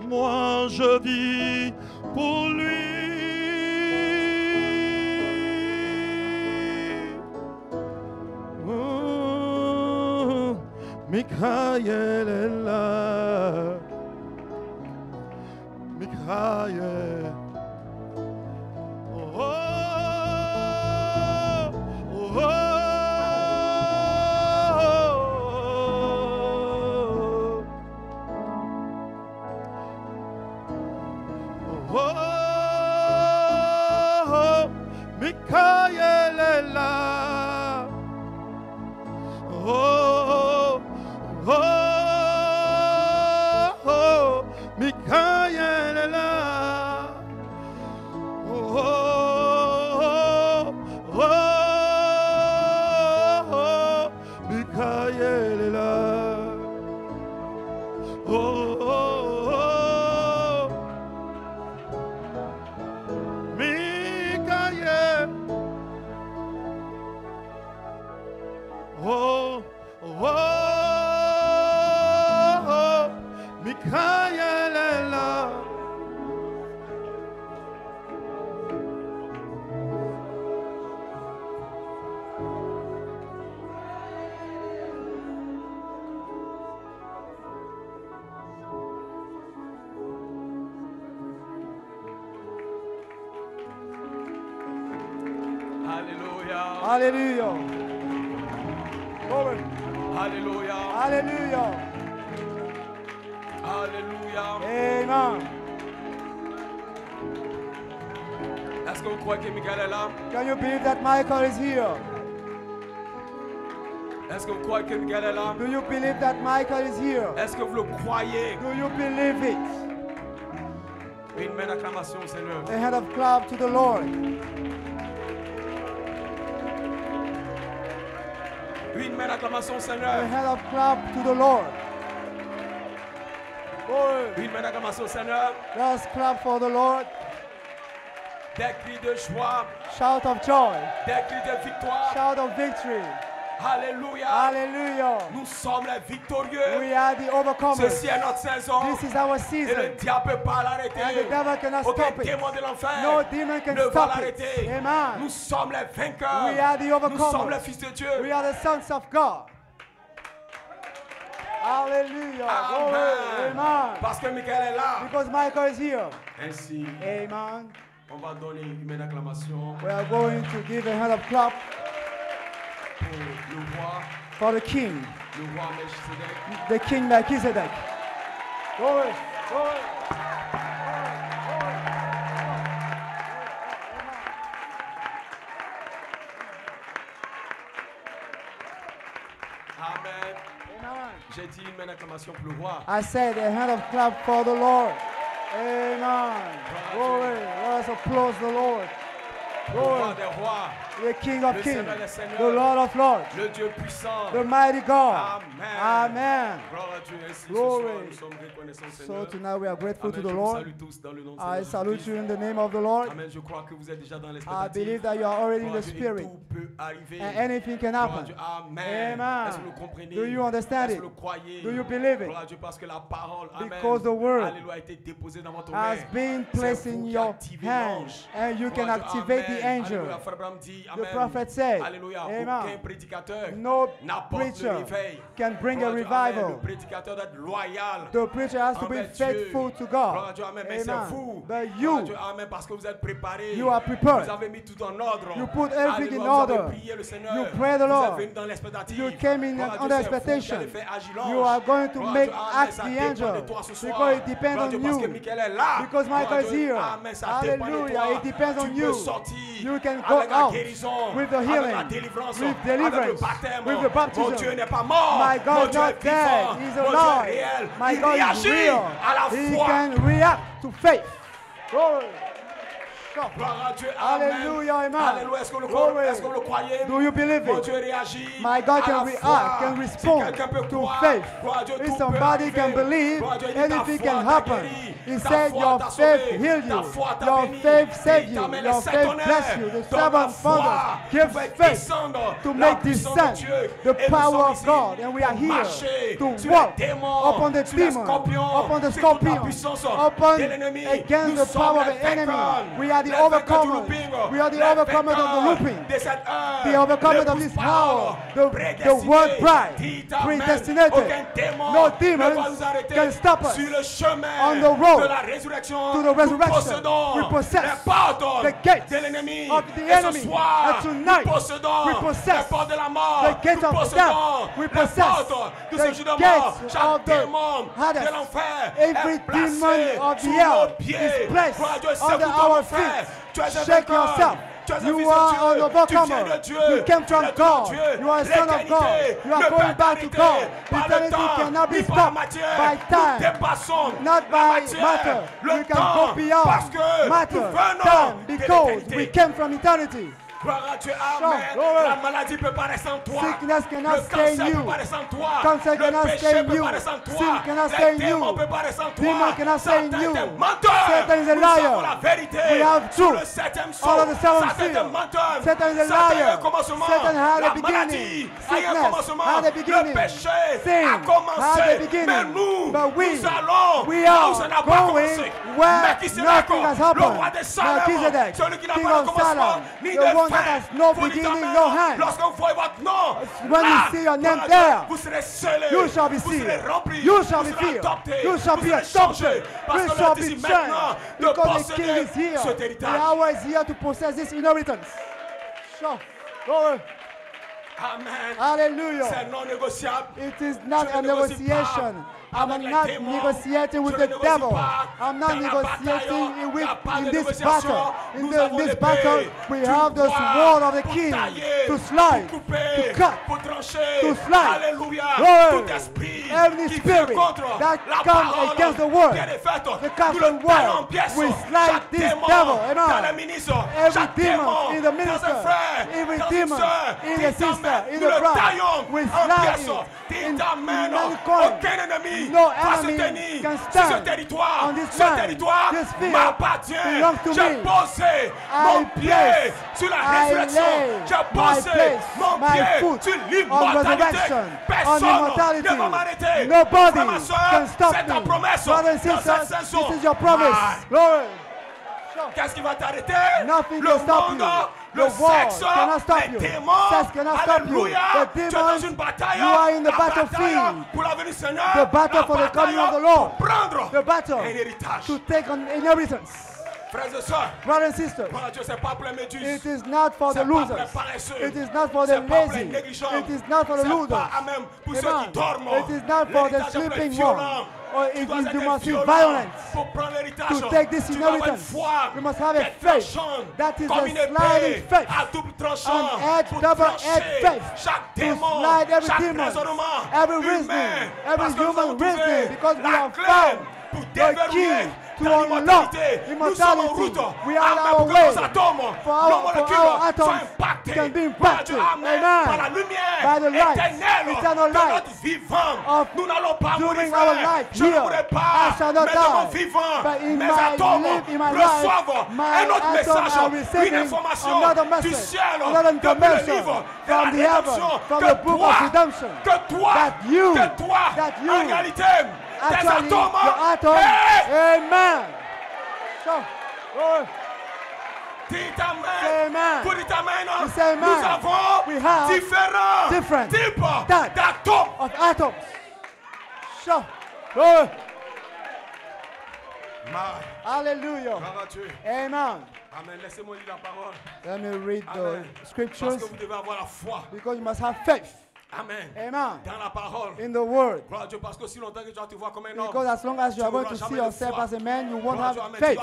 moi je vis pour lui. Michael est là. Michael. Oh, oh, oh, oh, oh, Michael est là. Oh, oh, oh, Michael est là. Oh, oh, oh, oh, Michael est là. Oh, oh, oh, Michael. Oh, oh, oh, Michael est là. Hallelujah. Hallelujah. Glory. Hallelujah. Hallelujah. Alléluia. Amen. Est-ce que vous croyez que Michael est là? Can you believe that Michael is here? Est-ce que vous croyez que Michael est là? Do you believe that Michael is here? Est-ce que vous le croyez? Do you believe it? Une main d'acclamation au Seigneur. A hand of clap to the Lord. Une main d'acclamation au A Seigneur. hand of clap to the Lord. Glory. Une main d'acclamation au Seigneur. Let's clap for the Lord. Des cris de joie. Shout of joy. Des cris de victoire. Shout of victory. Alléluia. Hallelujah. Nous sommes les victorieux. We are the overcomers. Ceci est notre saison. This is our Et le season. diable ne peut pas And the l'arrêter. devil cannot Aucun stop it. démon de l'enfer No demon can ne va stop it. l'arrêter. Amen. Nous sommes les vainqueurs. We are the Nous sommes overcomers. les fils de Dieu. We are the sons of God. Hallelujah. Glory. Amen. Amen. Parce que Michael est là. Because Michael is here. Ainsi, Amen. on va donner une main d'acclamation We are going to give a hand of clap pour le roi, for the king, Melchizedek. the king Melchizedek. Glory. Glory. Amen. Amen. J'ai dit une main d'acclamation pour le roi. I said a hand of clap for the Lord. Amen. Glory. Let us applaud the Lord. Le roi Glory. des rois. The King of Le Kings, Seigneur des Seigneurs. the Lord of Lords, Le Dieu puissant. the mighty God. Amen. Amen. Gloire à Dieu. Ainsi, ce Glory. soir, nous sommes reconnaissants, So Seigneur. tonight we are grateful Amen. to the Je vous Lord. salue tous dans le nom de I Seigneur salute Jésus-Christ. you in the name of the Lord. Amen. Je crois que vous êtes déjà dans I l'expectative. believe that you are already in Gloire à the Dieu. Et spirit tout peut arriver. and anything can Gloire à happen. Dieu. Amen. Amen. Est-ce que vous le comprenez? Do you understand Est-ce it? que vous le croyez? Do you believe it? Gloire à Dieu parce que la parole, amen, Because the word alléluia, a été déposée dans votre has main. been C'est placed vous in qui your activez hand l'ange. and you can Gloire à Dieu. activate the Amen. angel. Alléluia. Frère Abraham dit, The amen. prophet said, Alléluia. Amen. Aucun prédicateur No n'apporte le preacher réveil. can bring a Gloire à Dieu. Amen. revival. Le prédicateur doit être loyal. The preacher has to be Amen. faithful to Gloire à God. Dieu. Amen. Mais c'est Amen. vous. But Gloire à you, Dieu. Amen. Parce que vous êtes préparés. you are prepared. Vous avez mis tout en ordre. You put everything Alléluia. in Vous avez order. prié le Seigneur. You pray the Vous Lord. êtes venu dans l'expectative. You came in Gloire à Dieu, under c'est vous qui expectation. allez faire agir l'ange. You are going to Gloire à make Dieu. Amen. act Ça the dépend angel de toi ce soir. because it depends Gloire à on Dieu, parce que you. Michael est là. Because Gloire à Michael is Dieu. here. Amen. Ça dépend de Hallelujah. toi. It depends on Tu you. peux sortir You can go avec la out guérison, with the avec la healing, délivrance, with avec deliverance, le baptême. with the baptism. Mon Dieu n'est pas mort. My God Mon is Dieu not est vivant. dead. He's Mon Dieu est alive. réel. My Il God is réagit real. à la He foi. can react to faith. Glory. Gloire à Dieu. Amen. Hallelujah, amen. Alléluia. Est-ce que vous Glory. le croyez? Do you believe Mon it? Dieu réagit. My God à can la react, foi. can Si respond quelqu'un peut to croire, faith. gloire à Dieu, If tout somebody peut can arriver. believe, Gloire à Dieu, il dit, ta anything foi can t'a happen. guéri. He Ta said foi your t'a faith sauvé. healed Ta you. foi t'a Your béni. faith saved Il you. t'a mis Your les sept faith honneurs. blessed you. The Donc la seven foi fathers give fait faith descendre to la make puissance descend de Dieu. the Et nous power sommes of ici God. And we are pour here marcher to sur walk les démons, upon the sur les demons, scorpions, upon the sur toute la scorpion, puissance upon de l'ennemi. against Nous the sommes power of les the enemy. vainqueurs. We are the Les vainqueurs du overcomers. looping. We are the Les overcomers of the vainqueurs looping. de cette heure. The overcomers of Les this paroles hour, the prédestinées. word bride, Dit amen. predestinated. Aucun démon No ne demons va nous arrêter can stop us sur le chemin on the road de la résurrection. to the Nous resurrection. possédons We possess les portes the gates de l'ennemi. of the Et ce enemy. soir, And tonight, nous possédons we les possess portes de la mort. the gates Nous of possédons death. We les possess portes de the ce jour de gates mort. Chaque of the démon Hades. de l'enfer Every est placé demon of sous the nos hell pieds. is placed Gloire à Dieu, under secoue-toi, our mon frère. feet. Tu es un Shake vainqueur. yourself. Tu es un You fils de are Dieu. an Tu viens overcomer. de Dieu. You came from Tu es de God. Dieu. You are a son of God. L'éternité You are ne going peut back to t'arrêter God. par le Eternity temps, cannot be ni par la stopped matière. by Nous time. dépassons Not la by matière, matter. le We can temps, go beyond parce que matter, nous venons time, de because l'éternité. we came from eternity. Gloire à Dieu, So, amen. glory. La maladie ne peut pas rester en toi. Sickness cannot Le stay in cancer ne you. peut pas rester en toi. Cancer Le cannot péché stay in ne peut you. pas rester en toi. Sin cannot Les stay in démons you. ne peuvent pas rester en toi. Demon cannot stay in Satan you. est un menteur. Satan is a Nous liar. savons la vérité. We have Sur truth. le septième Out saut, of the seventh Satan est un seal. menteur. Satan is a Satan a liar. un commencement. Satan had a La beginning. maladie a un Sickness commencement. had a beginning. Le péché Sin a commencé. had a beginning. Mais nous, But we- nous allons we là are où ça n'a pas going commencé. where Melchisedec, nothing has le happened. roi des Salem, Melchizedek, celui qui n'a king pas de of commencement Salem, ni the de one that fin. has no Vous dites beginning, amen. no hand. Lorsqu'on voit votre nom, When là, you see your name voilà, there, vous serez scellés, you shall be vous serez sealed. remplis, You shall vous be serez filled. adoptés, You shall vous be serez changés, adopted. parce You que shall l'heure be est ici changed. maintenant de Because the king posséder is here. cet The héritage. hour is here to possess this inheritance. Sure. Glory. Amen. Hallelujah. C'est non négociable. It is not Je a ne négocie negotiation. pas I'm avec les not démons. negotiating with Je the ne négocie devil. pas I'm not dans la negotiating bataille. Il y a pas in de this négociation. battle. In Nous avons this l'épée battle, we du have the roi sword of the pour king tailler, to slide, pour couper, to cut, pour trancher. to slide. Alléluia. Glory. Tout esprit Every qui spirit vient contre that la comes parole against the word, bien est faite, the nous le constant taillons en word, pièces. we slide Chaque this démon devil. Amen. dans le ministre, Every chaque demon démon in the dans minister, un frère, every dans demon une sœur, in qui the sister, t'amène, in nous the le brother, taillons we en slide pièces. in Il t'amène. many corners. Aucun ennemi No va se enemy tenir can sur stand ce territoire. on this Ce land. territoire This field m'appartient. belongs to J'ai me. posé mon pied place, sur la I résurrection. lay J'ai my posé place, mon my pied foot sur on l'immortalité. resurrection, on Personne immortality. ne va m'arrêter. Nobody Frère, ma soeur, can stop c'est ta me. promesse. Brothers and Dans cette sisters, saison. this is your promise. Ah, Glory. Qu'est-ce qui va t'arrêter? Nothing Le can stop monde, you. le The world sexe, cannot stop les you. démons. Sex cannot stop you. Alléluia. The Tu es dans demons, une bataille. you are in the La battlefield. bataille pour la venue du Seigneur. The battle La for the coming of the bataille Lord. pour prendre The battle un héritage. to take on inheritance. Frères et sœurs, Brothers and sisters, gloire à Dieu, c'est pas pour les méduses. it is not for the C'est pas pour losers. les paresseux. It is not for the C'est pas pour les lazy. négligents. It is not for the C'est losers. pas même pour ceux qui Amen. dorment. It is not for the L'héritage est sleeping violent. one. Or Tu it dois is être you must be violent violent pour prendre l'héritage. to take this Tu dois avoir une inheritance. foi You must have a qui est faith tranchante, that is comme a une sliding épée faith, à double tranchant an edge, pour double-edged trancher faith, chaque to démon, slide every chaque demon, raisonnement every humain, reasoning, parce every que nous human avons trouvé reasoning, because we la have clé found pour the déverrouiller key to dans unlock l'immortalité. Nous sommes en immortality. route. We are on Amen, our pour que way. nos atomes, For nos our molécules atoms soient impactés can be par Dieu. impacted. Amen. Amen. Par la lumière By the light, éternelle eternal de light notre vivant. of Nous n'allons pas mourir, during our frère. life Je ne here. mourrai I pas, shall not mais de mon die. vivant, But in mes my atomes life, in my reçoivent life, my un autre atoms message, are une receiving information another du message, ciel, another depuis le information livre de from la the heaven, rédemption, from que the book toi, of redemption, que toi, that you, en réalité, tes actually, atomes, your atoms, hey, amen. So, glory. dis ta main, Say amen. pour dire ta main, You say amen. nous avons We have différents different types types d'atomes. of atoms. So, glory. Hallelujah. Gloire à Dieu. Amen. Amen. Laissez-moi lire la parole. Let me read Amen. the Parce scriptures que vous devez avoir la foi. because you must have faith. Amen. Amen. Dans la parole. In the word. Gloire à Dieu, parce que si longtemps que tu vas te voir comme un homme, Because as long as you are going to see yourself as a man, you won't have faith.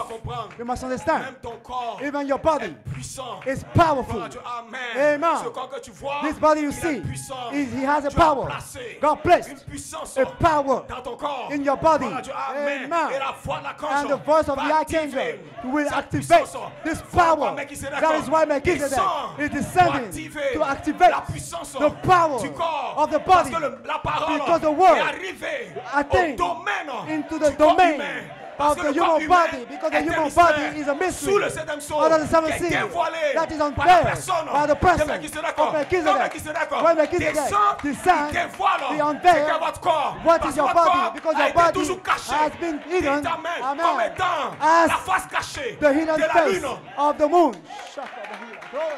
You must understand. même ton corps Even your body est puissant. is powerful. Gloire à Dieu. Amen. Amen. Ce corps que tu vois, This body you il est see, puissant. he has a Dieu a power. placé God placed une puissance a power dans ton corps. in your body. Gloire à Dieu. Amen. Amen. Et la voix de l'archange And the voice of va the archangel activer will cette activate puissance. this Voilà power. pourquoi Melchisedec That is why Melchizedek descend is pour descending activer to activate la puissance the power du corps. of the Parce body. que la parole Because the word est arrivée attained au domaine into the du corps domain humain. Parce of que the le corps human humain body, because the est un human mystère body is a mystery sous le septième sceau under the seventh qui est seal dévoilé that is par la unveiled personne by the person de Melchisedec. of Melchizedek. When Melchizedek descends, dévoile he c'est unveils que votre corps, what parce is your que votre body, corps because a your été body toujours caché. has been hidden, Il t'amène amen, comme étant as la face cachée the hidden de la face lune. of the moon. Shut up, the healer. Glory.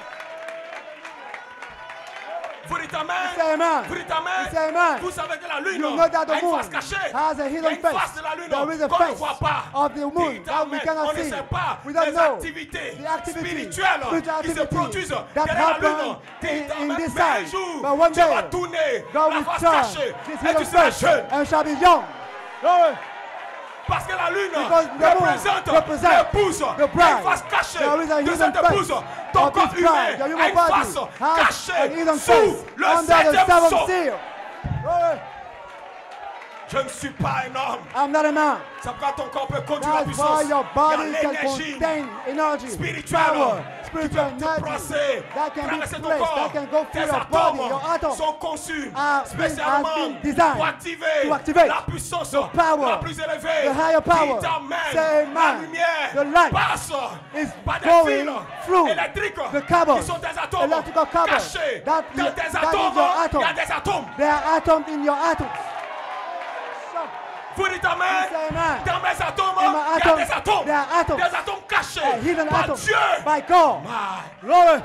Vous dites amen. Say amen. Vous dites amen. Say amen. Vous savez que la lune You know that a the une moon face cachée. has a Il y a hidden une face face. de la lune There is a qu'on ne face voit pas. of the moon Dites that we amen. cannot On ne see. sait pas We don't les know activités the activity, spirituelles spiritual qui se activity produisent that derrière la lune. happen Dites in amen. this Mais un side. jour, But one Dieu day, va tourner God la will face turn cachée this et hidden tu seras face jeune. and shall be young. Glory. Parce que la lune Because the moon représente represents l'épouse. the Il y a une bride. face cachée There is a de hidden cette face épouse. Ton of corps this humain bride. Your a human une body face has cachée an hidden sous face le under the septième seventh sceau. seal. Glory. Je ne suis pas un homme. I'm not a man. C'est pourquoi ton corps peut conduire la That's puissance. why your Il body y a can l'énergie contain energy, spirituelle power, qui spiritual peut te energy traverser, that can be traverser ton placed, corps. that can go Tes through your body, your atomes atoms. sont conçus has spécialement been designed pour activer to activate la puissance the power, la plus élevée the higher power. qui t'amène Say la amen. lumière The light passe is par des going fils through électriques the cables, qui sont des atomes electrical cables. cachés That dans is- tes that is atomes. your Il y a atom. des atomes. There are atoms in your atoms. Vous dites amen. Say amen. Dans mes atomes, In my il y a atoms, des atomes. there are atoms. Des atomes cachés Hidden par atoms Dieu. by God. My. Glory.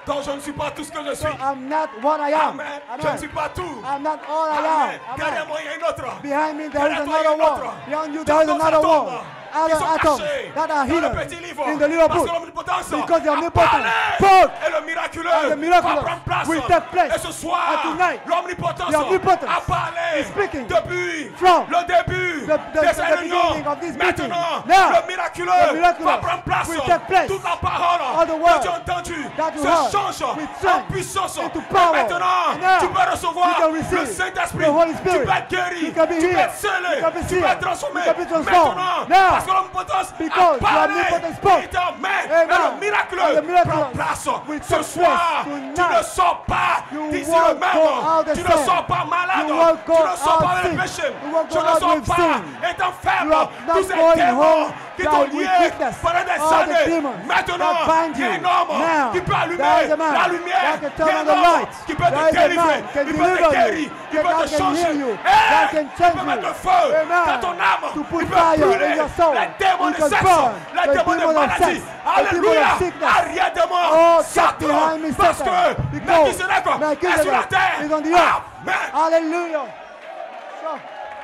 Donc je ne suis pas tout ce que je So suis. I'm not what I am. Amen. Je ne Amen. suis pas tout. I'm not all I Amen. am. Derrière Amen. moi, il y a une autre. Behind me there is Derrière toi, il y a another une world. autre. Behind you there is D'autres another atomes world. qui Other sont atoms cachés that are dans le hidden petit livre. in the little Parce book. que l'omnipotence Because the a omnipotent parlé. spoke. Et le miraculeux And the miraculous va prendre place. will take place. Et ce soir, And tonight, l'omnipotence the omnipotence a parlé is speaking depuis from le début the de cette réunion. beginning of this meeting. Maintenant, Now, le the miraculeux miraculous va prendre place. will take place. Toute la parole All the que word tu as entendue that you se heard change will en change puissance. into Et power. maintenant, And now, tu peux recevoir you can receive le Saint-Esprit. the Holy Tu Spirit. peux être guéri. You can be Tu peux healed. être scellé. You can be Tu peux sealed. être transformé. You can be transformed. Maintenant, Now, parce que l'omnipotence because a parlé. the omnipotent spoke. Il t'emmène. Et Amen. le miraculeux And the miraculous prend place. will Ce take soir, place tu ne tonight. sors pas You d'ici won't le go même. out the Tu ne same. sors pas malade. You won't go Tu ne sors pas out avec le sick. péché. You won't Tu go ne out sors with pas sin. étant faible. You are not Tous ces going démons home qui that t'ont with lié weakness. pendant des All the années. demons Maintenant, that bind il y a you. un homme Now, qui peut allumer there is a man la lumière. that can Il turn y a on un the homme light. qui peut There te is a délivrer. man can Il peut te deliver guérir. you. Il peut God te can changer. heal you. Hey, God can il change peut you. mettre le feu Amen. dans ton âme. To put Il peut fire brûler in your soul. les démons You de can sexe, burn les the démons de demon of maladie. sex, the demon Alléluia. of sickness. Arrière de moi. Oh, get Satan. behind me, Parce Satan. que Because Melchisedec est sur la terre. is on the earth. Amen. Hallelujah. So,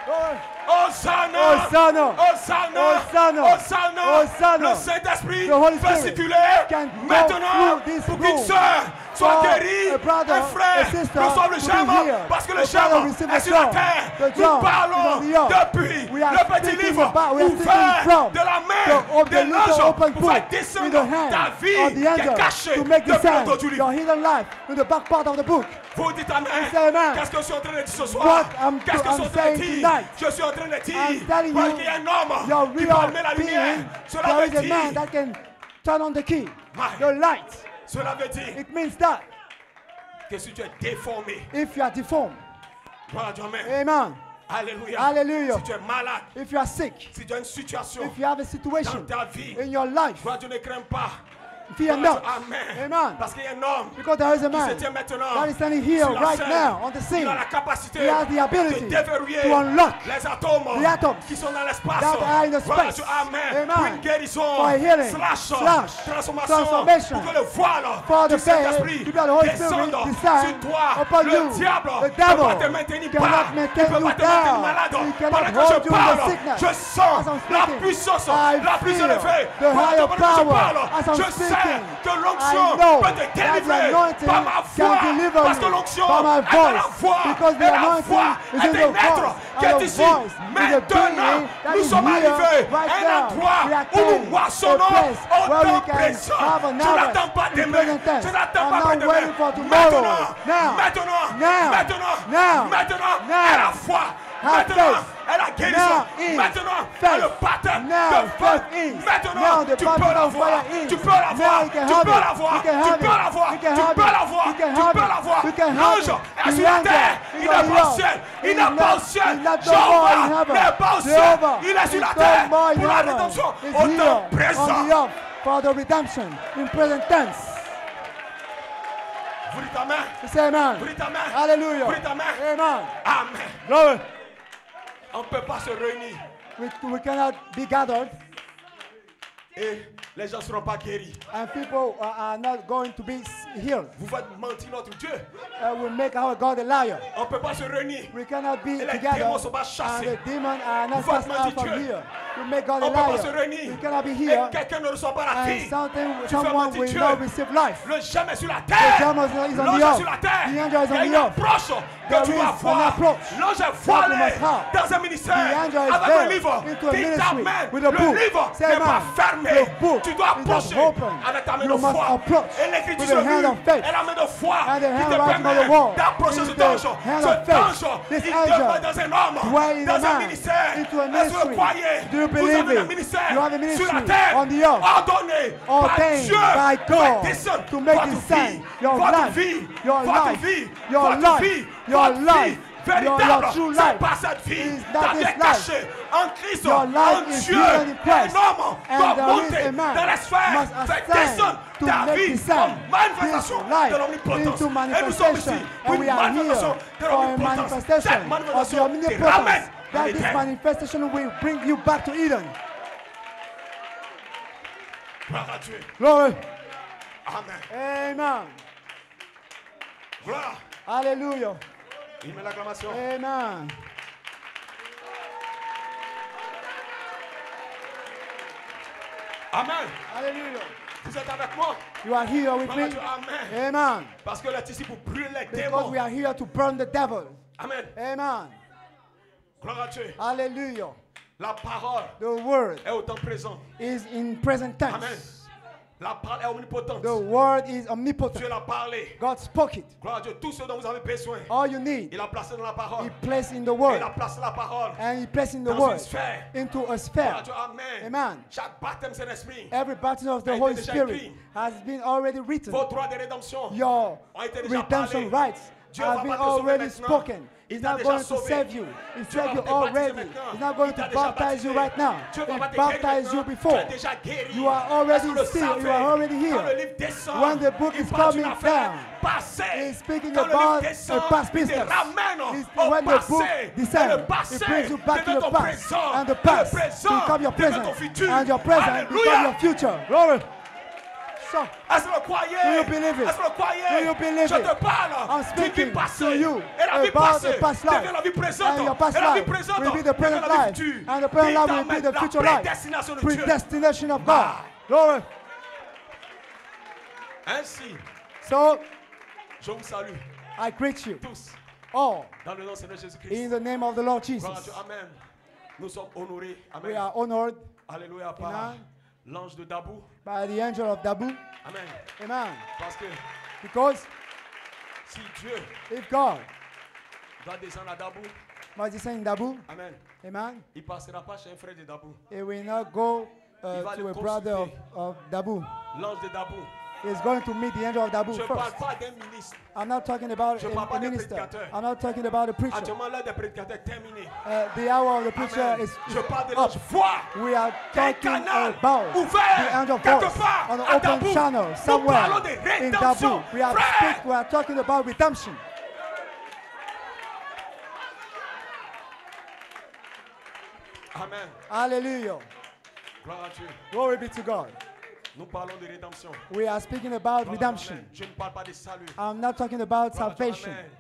glory. Hosanna! Hosanna! Hosanna! Hosanna! Hosanna! Hosanna! Le Saint-Esprit The Holy peut Spirit circuler can go maintenant through this pour qu'une room. sœur soit For guérie, a brother, un frère a sister reçoive le to be germe healed. parce que le A brother germe receive est the sur la germ. terre. The Nous germ parlons is on the earth. depuis We are le petit speaking livre about- we are speaking ouvert from de la the main de little l'ange open pour faire book descendre in the hand ta of the vie qui est angel cachée to make depuis the l'autre du sign, livre. your hidden life in the back part of the book. Vous dites amen. Say amen. Qu'est-ce que je suis en train de dire ce soir? What I'm Qu'est-ce que je suis en train de saying dire? tonight. Je suis en train de dire I'm telling parce you, qu'il y a un homme your qui peut real allumer la lumière. being, Cela there veut is a man dire, that can turn on the key, My. the light. cela veut dire It means that que si tu es déformé, if you are deformed, gloire à Dieu, amen. amen, Alléluia. hallelujah. Si tu es malade, If you are sick, si tu as une situation if you have a dans situation ta vie, in your life, gloire à Dieu, ne crains pas. fear Gloire à not. Dieu, amen. Amen. Parce qu'il y a un homme Because there is a qui se man tient maintenant that is standing here sur la right scène. now on the scene. Il a la capacité He has the de ability déverrouiller to unlock les atomes the atoms qui sont dans l'espace. that are in the Gloire à space. Dieu, amen. Amen. Pour une guérison, For a healing, slash, transformation. pour que le voile For the du Saint-Esprit faith, to be the Holy Spirit descende descend sur toi. upon Le you. diable The ne peut devil pas te maintenir cannot bas. Il ne maintain peut you pas te maintenir down. malade. He cannot Pendant que hold je you in the parle, sickness. je sens As I'm la speaking, puissance I la plus feel élevée. the Pendant higher que je power. parle, As I'm je speaking, que I l'onction know peut te that the délivrer anointing par ma can voix. deliver Parce que you l'onction by my est dans la voice. voix. Because the Et la anointing voix is est in the un être voice. qui And est the ici. voice is a Maintenant, being that nous is sommes here arrivés right à un now. endroit We are où nous came moissonnons a place au where we temps can présent. have an Je n'attends harvest pas in demain. present tense. Je n'attends I'm pas not demain. waiting for tomorrow. Maintenant, Now. maintenant, Now. maintenant, Now. maintenant, Now. elle a foi. Have Maintenant, faith. elle a guérison. Now is Maintenant, faith. elle le baptême Now de feu. faith is. Maintenant, Now the tu baptism peux la of voir. fire is. Tu peux la Now voir. you can Tu have peux it. la voir. You can Tu have peux it. la voir. You Tu can have peux it. la voir. You can Tu have peux it. la voir. You can have L'ange it. est The sur la angel terre. is Il on n'est the pas au earth. ciel. Il He n'est is pas au not- ciel. he is not the Jéhovah Lord in heaven. n'est pas au ciel. Jehovah Il est sur la is terre no more in pour la heaven. rédemption. Is Au here temps on présent. the earth for the redemption in present tense. Vous dites Amen. Say amen. Vous dites Amen. Hallelujah. Vous dites Amen. Amen. Amen. Glory. On ne peut pas se réunir We cannot be gathered et les gens ne seront pas guéris. and people are not going to be healed. Vous faites mentir notre Dieu. We make our God a liar. On ne peut pas se réunir. We cannot be Et les together démons sont pas and chassés. the demons are not Vous cast faites out mentir from Dieu. here. We make God a On ne peut pas se liar. réunir. We cannot be Et here quelqu'un ne reçoit pas la and vie. Tu fais someone mentir will Dieu. not receive life. Le gemme est sur la The terre. gem is on L'ange the est earth. sur la terre. The angel is Il y a on une the earth. approche There que tu is vas an voir. approach L'ange est that voilé you must have. dans un ministère The angel is avec there un livre. into a Dis ta ministry main. with a Le book. livre Say, n'est pas man, fermé. the book Tu dois is not approcher open. avec ta main You de must foi. approach Et l'écriture with sur the le hand mur of faith. est la main de foi And the qui te handwriting on the permet wall d'approcher is cet the ange. hand Cet of faith. ange, This il angel demeure dans un homme, dwell in a dans un man, ministère. into a Est-ce que vous ministry. croyez? Do you Vous believe avez un it? ministère You have a sur ministry la terre on the earth, ordonné par ordained Dieu by pour God descendre to make votre descend vie, your votre life, vie, your votre life, vie, your votre life, vie, your votre life, vie véritable. your true C'est life. pas cette vie. Is not Ta vie this est life. cachée en Christ, Your en life is Dieu. hidden in Christ. Un homme And doit there is monter a man dans les sphères, must faire ascend descendre to ta make vie descend comme manifestation this life de l'omnipotence. into Et nous sommes ici manifestation. pour And une we are manifestation here de for a l'omnipotence. manifestation Cette of the manifestation qui omnipotence. ramène en That this Éden. manifestation will bring you back to Eden. Gloire à Dieu. Glory. Amen. Amen. Gloire. Hallelujah. Il met l'acclamation. Amen. Amen. Hallelujah. Vous êtes avec moi? You are here with Gloire à me. Dieu. Amen. Amen. Parce que est ici pour brûler les Because démons. we are here to burn the devil. Amen. Amen. Gloire à Dieu. Hallelujah. La parole The word est au temps présent. is in present tense. Amen. La parole est omnipotente. The word is Dieu omnipotent. l'a parlé. God spoke it. Gloire à Dieu. Tout ce dont vous avez besoin, All you need, il a placé dans la parole. He placed in the Il word. a placé la parole And He placed in the dans une word sphère. into a Gloire sphere. à Dieu. Amen. Amen. Chaque baptême, c'est l'esprit. Every baptism of a the été Holy déjà Spirit écrit. has been already written. Vos droits de rédemption Your ont été déjà redemption parlé. rights Dieu have va been pas te sauver already maintenant. spoken. Il He's t'a not déjà going to sauvé. save you. He Dieu saved va you te baptiser already. maintenant. He's not going Il t'a to déjà baptize you baptisé. right now. Dieu va He pas te guérir baptized you maintenant. before. Tu es déjà guéri. You are already Est-ce que le still. savez? You are already Quand le here. livre descend, When the book il is parle d'une coming affaire down, passée. he's speaking Quand le livre about descend, a past il te business. ramène It's au when the passé. book Et le descends, passé it brings you back to devient the ton past. présent. And the Et le past présent become your devient present. ton futur. And your present Alléluia. become your future. Glory. So, Est-ce que vous le croyez? Do you believe it? Est-ce que vous le croyez? Do you believe Je it? te parle I'm d'une vie speaking passée. to you Et la vie about passée the past life. devient la vie présente. And your past Et la vie life présente will be the devient present la vie life. future. And the present life will be the La future life. prédestination de Dieu. Predestination of God. Glory. Ainsi, So, je vous salue I greet you tous all dans le nom de Seigneur Jésus-Christ. in the name of the Lord Jesus. Gloire à Dieu. Amen. Nous sommes honorés. We Amen. are honored Alléluia. Par Amen. l'ange de Dabou. by the angel of Dabu. Amen. Amen. Parce que Because si Dieu if God doit descendre à Dabou, must descend in Dabu, Amen, amen, il ne passera pas chez un frère de Dabou. he will not go Il va to le a brother consulter. of Dabu. L'ange de Dabou. He's going to meet the angel of Dabu Je ne parle first. pas d'un ministre. I'm not talking about Je parle pas a d'un minister. prédicateur. I'm not talking about a preacher. Actuellement, l'heure des prédicateurs est terminée. The hour of the preacher Amen. is Je parle de up. l'ange voix. We are Un talking canal about ouvert the angel quelque voice part on an à open Dabou. channel Nous somewhere parlons de in rédemption. Dabu. We are, Frère, we are talking about redemption. Amen. Hallelujah. Gloire à Dieu. Glory be to God. Nous parlons de rédemption. We are speaking about Gloire à redemption. Amen. Je ne parle pas de salut. I'm not talking about Gloire à Dieu. salvation. Amen.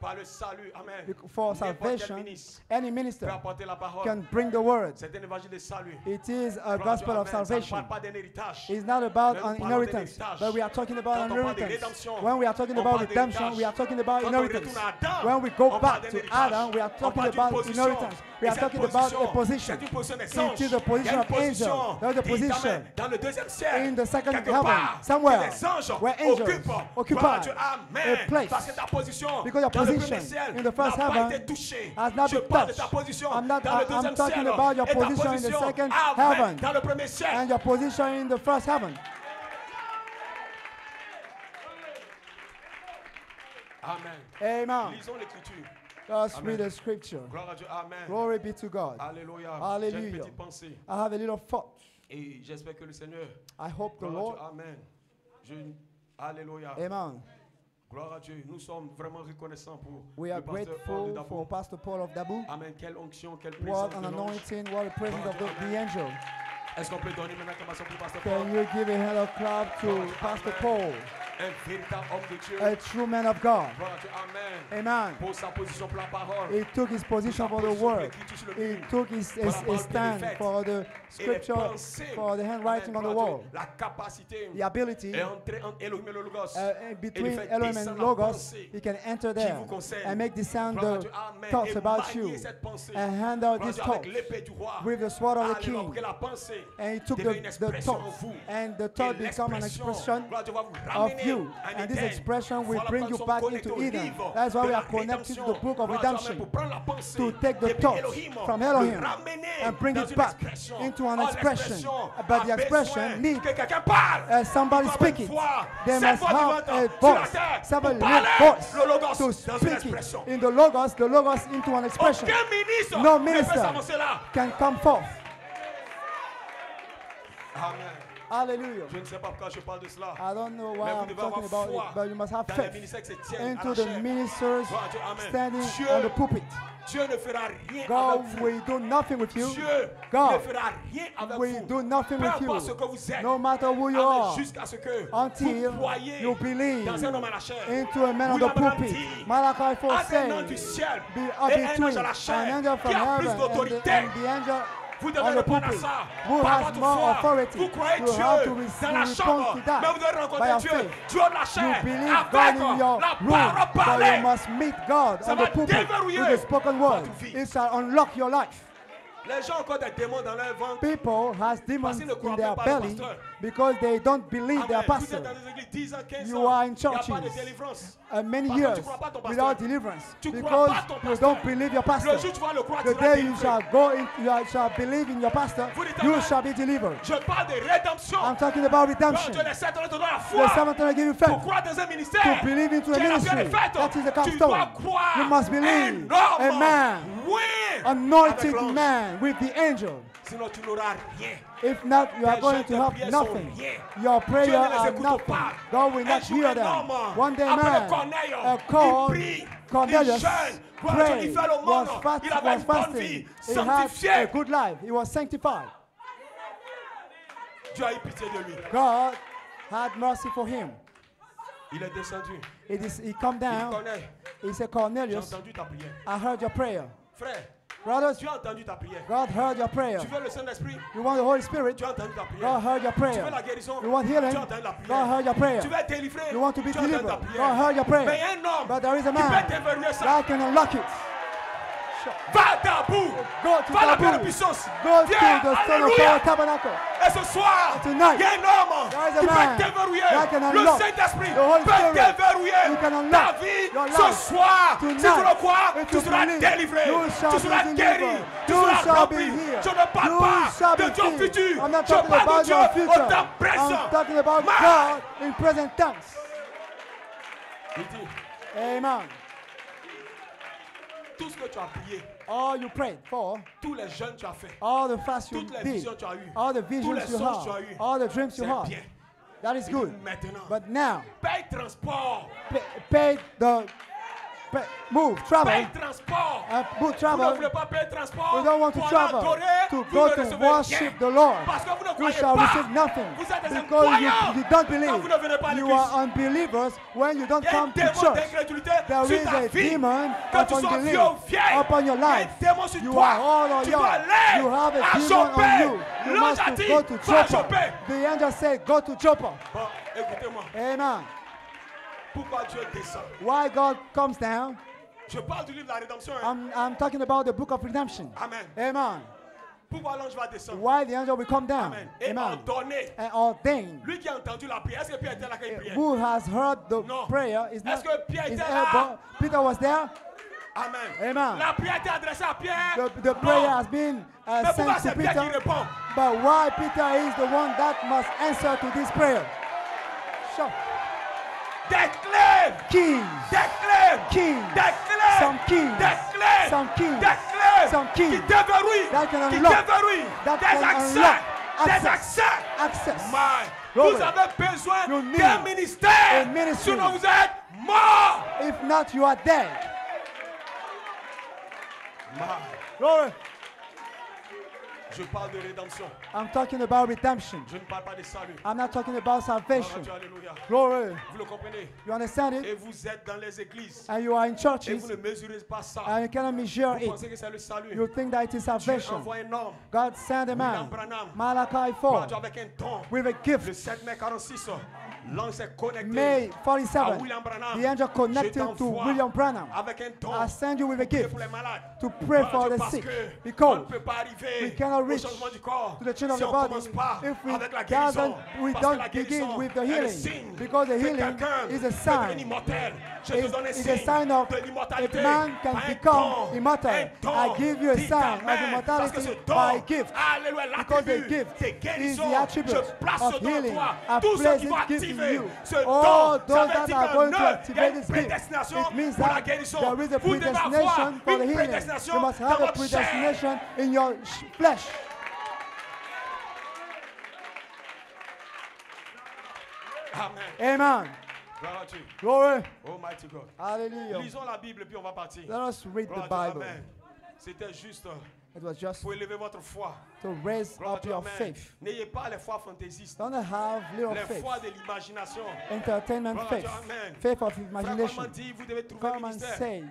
Par le salut, amen. For N'importe quel salvation, ministre any peut minister apporter la parole. can bring the word. C'est un évangile de salut. It is a Gloire à Dieu, gospel of amen. Ça ne salvation. parle pas d'un héritage. It's not about Mais nous an parlons inheritance, d'héritage. but we are talking about Quand on parle inheritance. rédemption, When we are talking on about parle redemption, d'héritage. we are talking about Quand on inheritance. retourne à Adam, When we go on parle back d'un to héritage. Adam, we are On talking parle d'une about position. inheritance. We Et are cette talking about a position, position. c'est une position des It anges. is the Il y position a of une position angel. There is a dit, position amen, dans le deuxième ciel, in the second quelque heaven, part, somewhere, que les anges where angels gloire à occupy Dieu, amen. a place. Parce que ta position Because your dans le position premier ciel in the first n'a pas heaven été touchée. has not Je been parle de touched. ta position I'm not- dans le I'm deuxième talking ciel about your et ta position in the position, second amen, heaven. dans le premier ciel. And your position in the first heaven. Amen. Amen. Lisons l'écriture. Let's Amen. read the scripture. Gloire à Dieu. Amen. Glory be to God. Alléluia. J'ai une Hallelujah. petite pensée. I have a little thought. Et j'espère que le Seigneur. I hope the Gloire Lord. à Dieu. Amen. Alléluia. Amen. Gloire à Dieu. Nous sommes vraiment reconnaissants pour We are le pasteur Paul de grateful Dabou. for Pastor Paul of Dabu. Amen. Quelle onction, quelle What présence an de l'ange. anointing, what a presence of the angel. Est-ce qu'on peut donner une acclamation pour pasteur Paul? Can you give a hand of clap to Pastor Paul, Un véritable homme de Dieu. a true man of God? Gloire à Dieu. Amen. Amen. Pour sa position pour la parole. He took his position for the word. He took his stand for the scripture, for the handwriting on the wall. La capacité The ability est entrée entre Elohim et le Logos. between Elohim and Logos, he can enter there and make descend the thoughts about you and hand out these thoughts with the sword of the king. And he took the thoughts, and the thought become an expression of you. And this expression will bring you back into Eden. That's why we are connected to the book of redemption, to take the thoughts from Elohim and bring it back into an expression. But the expression needs somebody speaking. They must have a voice, somebody voice to speak it in the Logos into an expression. No minister can come forth. Amen. Hallelujah. Je ne sais pas pourquoi je parle de cela. I don't know Mais why vous I'm devez talking avoir about foi it, but you must have dans les faith ministères qui se tiennent à into la the chair. ministers Gloire à Dieu. Amen. standing Dieu, on the pulpit. Dieu ne fera rien God avec vous. will do nothing with you. Dieu ne God fera rien avec will vous. do nothing Peu with importe ce you. que vous êtes. No matter who you Amen. are, Jusqu'à ce que until vous croyez you believe dans un homme à la chair. into a man on the William Branham pulpit. dit, Malachi 4 Attendant du says, ciel be et un between ange à la an chair angel from qui a plus heaven d'autorité. and the angel Vous devez on the répondre à pulpit, ça. who Par has votre more foi, authority. vous croyez You Dieu have to dans la respond chambre, to that mais vous devez by rencontrer your Dieu, faith. Dieu de la You chair, believe God avec in your la room, parole but parlée. you must meet God Ça on va the pulpit déverrouiller with the spoken word. votre vie. It shall unlock your life. Les gens ont encore des démons dans leur ventre. People has demons Parce qu'ils ne croient in their pas par le belly pasteur. because they don't believe their Amen. Vous pastor. êtes dans des églises 10 ans, 15 You ans. are in Il n'y a pas de churches délivrance. many Parce que years tu crois pas ton pasteur. without deliverance Tu crois because pas ton you pasteur. don't believe your pastor. Le jour où tu vas le croire, The tu seras day you délivré. shall go in, you shall believe in your pastor, Vous dites you amen. shall be delivered. Je parle de rédemption. I'm talking about Quand redemption. Dieu les sept te donne la The foi seventh time I give you pour faith croire dans un ministère. to believe into a Qui est la ministry. pierre de fête. That is the Tu dois capstone. croire. You must believe un a homme. man, Oui. anointed Avec l'ange. man with the angel. Sinon tu n'auras rien. If not, you are Tes going jeûnes, to tes have prières nothing. sont rien. Your prayer Dieu ne les are écoute nothing. pas. God will Un not jour, hear un them. homme, One day, appelé man, Corneille, a call, il prie, Cornelius il jeûne, gloire à Dieu, prayed, il fait l'aumône, il avait was une bonne fasting. vie, He had a sanctifié. good life. He was sanctified. Dieu a eu pitié de lui. God had mercy for him. Il est descendu. He come Il down. connaît. He said, J'ai Cornelius, entendu ta prière. I heard your prayer. Frère, Brothers, tu as entendu ta prière. God heard your prayer. Tu veux le Saint-Esprit? You want the Holy Spirit? Tu as entendu ta prière. God heard your Tu veux prayer. la guérison? You want healing? Tu as entendu la God prière. heard your prayer. Tu veux être délivré? You want to be Tu as entendu ta delivered? prière. God heard your Mais il y prayer. a un homme But there is a qui peut man déverrouiller ça. that can unlock it. Va d'abord. Go to Va la pierre de Taboo. puissance. Go to Viens. the Son of Alléluia. Power Tabernacle. Et ce soir, Tonight, il y a un homme there is a qui man peut déverrouiller. that can Le unlock Saint-Esprit the Holy peut Spirit. déverrouiller He can ta unlock vie. your Ce life. soir, si tu Tonight, le crois, if tu you seras believe, délivré. you shall Tu be seras delivered. guéri. Tu You seras shall be rempli. healed. Je ne parle You pas shall de be Dieu free. futur. I'm not Je talking parle de about Dieu your au future. temps présent. I'm talking about Man. God in present tense. Il dit, Amen. tout ce que tu as prié, All you prayed for, tous les jeûnes que tu as fait, all the fast you toutes les did, visions que tu as eues, all the tous visions les you songes que tu as have, eus, all the dreams you c'est have, bien. that is good. Maintenant, But now, paye transport. pay the move, travel. Paye transport. Move, Vous ne travel. voulez pas payer transport. We don't want to pour travel adorer, to vous go ne to recevez worship rien. the Lord. Parce que vous ne You croyez shall pas. receive nothing Vous êtes des because incroyants. you don't Quand vous ne believe. venez pas à You l'église. are unbelievers when you don't Il y a un come to démon church. d'incrédulité There sur is ta a vie. demon Que tu upon sois belief vieux ou vieille. upon your Il y a un life. démon sur You toi. are all on Tu you. dois aller You have a à demon Joppé. on you. You L'ange must a dit, go to va à Joppa. Joppé. The angel said, go to Joppa. Bon, écoutez-moi. Amen. Pourquoi Dieu descend? Why God comes down? Je parle du livre de la rédemption. Hein? I'm talking about the book of redemption. Amen. Amen. Pourquoi l'ange va descendre? Why the angel will come down? Amen. Et Amen. ordonné. And ordained. Lui qui a entendu la prière. Est-ce que Pierre était là quand il priait? Who has heard the Non. prayer is Est-ce not que Pierre is était là? able. Peter was there. Amen. Amen. La prière était adressée à Pierre. The prayer has been Mais pourquoi sent c'est to Pierre qui Peter. répond? But why Peter is the one that must answer to this prayer? Sure. Déclare. Kings. Déclare. Kings. Déclare. Some kings. Déclare. Some kings. Déclare. Some Qui kings. déverrouille. That can Qui unlock. déverrouille. That Des can accès. unlock. Des Access. accès. Access. My. Glory. Vous avez besoin You need d'un ministère. a ministry. Sinon vous êtes mort. If not, you are dead. My. Glory. Je parle de rédemption. I'm talking about redemption. Je ne parle pas de salut. I'm not talking about salvation. Alléluia. Glory. Vous le comprenez? You understand Et it? vous êtes dans les églises. And you are in Et churches vous ne mesurez pas ça. and you cannot measure Vous it. pensez que c'est le salut. You think that it is Dieu salvation. envoie un homme. God sent a William man, Branham. Malachi Voilà, 4, avec un don. with a Le gift. 7 mai 46, l'ange s'est connecté May à 47, William Branham. the angel Je connected to t'envoie William Branham. avec un don. I send you with a Priez gift pour les malades. to pray Voilà, for Dieu, the parce sick. que on ne Because peut pas arriver we cannot au reach changement du corps to the change of si the on body commence pas if we avec la guérison. we Parce que la don't guérison begin with the est le healing. signe Because the que healing quelqu'un is a peut devenir sign. immortel. Je te donne un It's a signe sign of de l'immortalité. if man can par un become don. immortal. Un don. I give you a Dis sign ta of main, parce que immortality ce don, by gift. alléluia, Because the l'attribut gift de is guérison, the attribute je place of ce don en healing. toi. I Tous ceux place qui vont this gift in activer you. ce All don, those ça veut that dire are going to qu'il y a activate une this gift, prédestination it means pour la that guérison. there is a Vous devez avoir predestination for the une healing. prédestination You must dans have a votre chair. predestination in your flesh. Amen. Amen. Gloire à Dieu. Glory. Almighty God. Hallelujah. Lisons la Bible puis on va partir. Let us read the Gloire à Dieu. Bible. Amen. C'était juste It was just pour élever votre foi. to raise Gloire à up Dieu. your Amen. faith. N'ayez pas les foi fantaisistes. Don't have little Les faith. foi de l'imagination. Entertainment Gloire à faith. Dieu. Amen. Faith of Frère, imagination. comment dire, vous devez trouver un Come and ministère. say,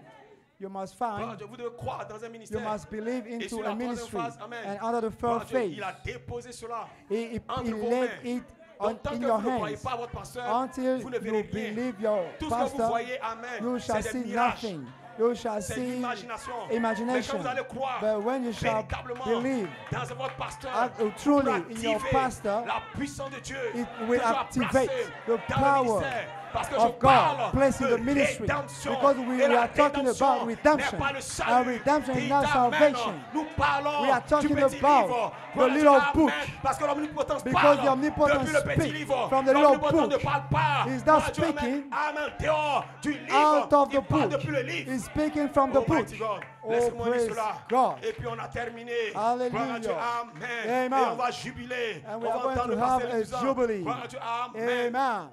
you must Gloire à find, Dieu. Vous devez croire dans un you ministère. must believe Et into sur a la troisième ministry. phase, amen. And under the Gloire à third Dieu. phase, Il a déposé cela he entre vos laid mains. it Donc, tant in que your vous ne croyez hands. pas à votre pasteur, Until vous ne you verrez rien. believe your Tout ce que vous pastor, voyez, amen, you shall c'est see des mirages. nothing. You shall C'est see l'imagination. imagination. Mais quand vous allez croire But when you shall véritablement believe dans votre pasteur, truly pour in your activer pastor, la puissance de Dieu it que will Dieu a activate placée the dans le power ministère. Parce que je of parle God placed in de the ministry. rédemption. Because Et we la are talking rédemption about redemption. n'est pas le And salut. redemption is Dis not amen. salvation. Nous parlons We are du talking petit about livre. the Gloire à little Dieu, book. amen. Parce que l'omnipotence Because parle the omnipotence depuis le petit speaks livre. from the little L'omnipotence ne book. parle pas. He's not Gloire à Dieu, amen. speaking Amen. Dehors du livre. out of the Il parle book. depuis le livre. He's speaking from the book. Almighty God. Oh, Laisse-moi lire praise cela. God. Et puis on a terminé. Hallelujah. Gloire à Dieu. Amen. Amen. Et on va jubiler. And On we are va going entendre to le have pasteur a Luzan. jubilee. Gloire à Dieu. Amen. Amen.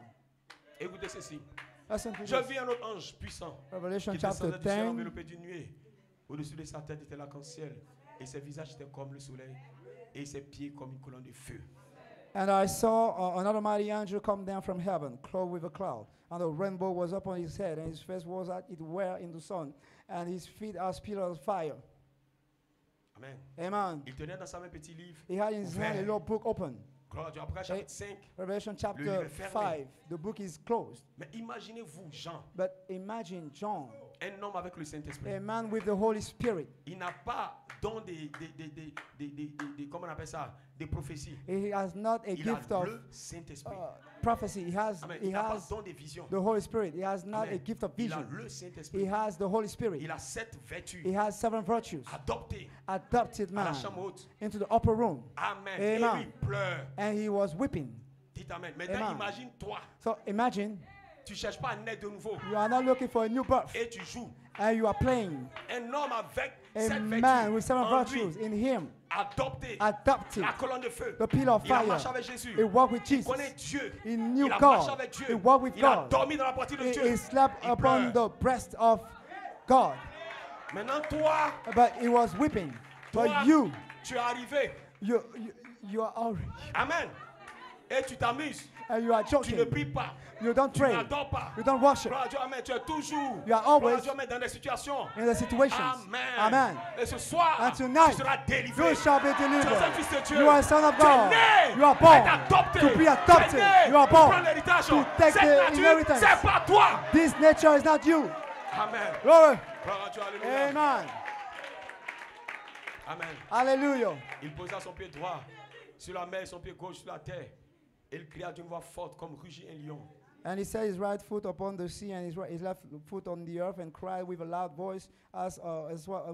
Écoutez ceci. Listen to Je this. vis un autre ange puissant Revelation qui chapter descendait du ciel 10. enveloppé d'une nuée. Au-dessus de sa tête était l'arc-en-ciel et ses visages étaient comme le soleil et ses pieds comme une colonne de feu. And I saw another mighty angel come down from heaven, clothed with a cloud. And a rainbow was upon his head, and his face was as it were in the sun, and his feet as pillars of fire. Amen. Amen. Il tenait dans sa main un petit livre. He had in his hand a little book open. Gloire à Dieu. Après chapitre 5. Revelation livre chapter est fermé. 5. The book is closed. Mais imaginez-vous Jean, But imagine John, un homme avec le Saint-Esprit. a man with the Holy Spirit. Il n'a pas don comment on appelle ça, des prophéties. He has not a Il a gift of le Saint-Esprit. prophecy. He has, Amen. he Il n'a pas has don des visions. the Holy Spirit. He has not Amen. a gift of Il a vision. le He Saint-Esprit. has the Holy Spirit. Il a 7 vertus He has 7 virtues. adoptées Adopted à la man chambre haute. into the upper room. Amen. Amen. Et lui il pleure. And he was weeping. Dites Amen. Maintenant, Amen. imagine-toi. So imagine Tu ne cherches pas à naître de nouveau. you are not looking for a new birth Et tu joues. and you are playing. Un homme avec A 7 man with vertus 7 en virtues lui, in him, adopté adopted la colonne de feu. the pillar of Il a fire. marché avec Jésus. He walked with Il Jesus. connaît Dieu. He knew Il a marché God. avec Dieu. He walked with Il a God. dormi dans la poitrine de Dieu. He slept Il upon pleure. the breast of God. Maintenant, toi, But he was weeping. toi, But you tu es arrivé. You are already. Amen. Et tu t'amuses. And you are Tu ne joking. pries pas. You don't Tu pray. n'adores pas. You don't worship. Gloire à Dieu, amen. Tu es toujours You are always gloire à Dieu, amen, dans des situations. in the situations. Amen. Amen. Et ce soir, And tonight, tu seras délivré. you shall be Tu es un delivered. fils de Dieu. You are a son of Tu es God. né You are pour être born adopté. to be Tu es adopted. né You are pour born prendre l'héritage. to take Cette the nature, inheritance. c'est pas toi. This nature is not you. Amen. Glory. Gloire à Dieu, alléluia. Amen. Amen. Hallelujah. Il posa son pied droit sur la mer et son pied gauche sur la terre. Et il cria d'une voix forte comme rugit un lion. And he set his right foot upon the sea and his left foot on the earth and cried with a loud voice as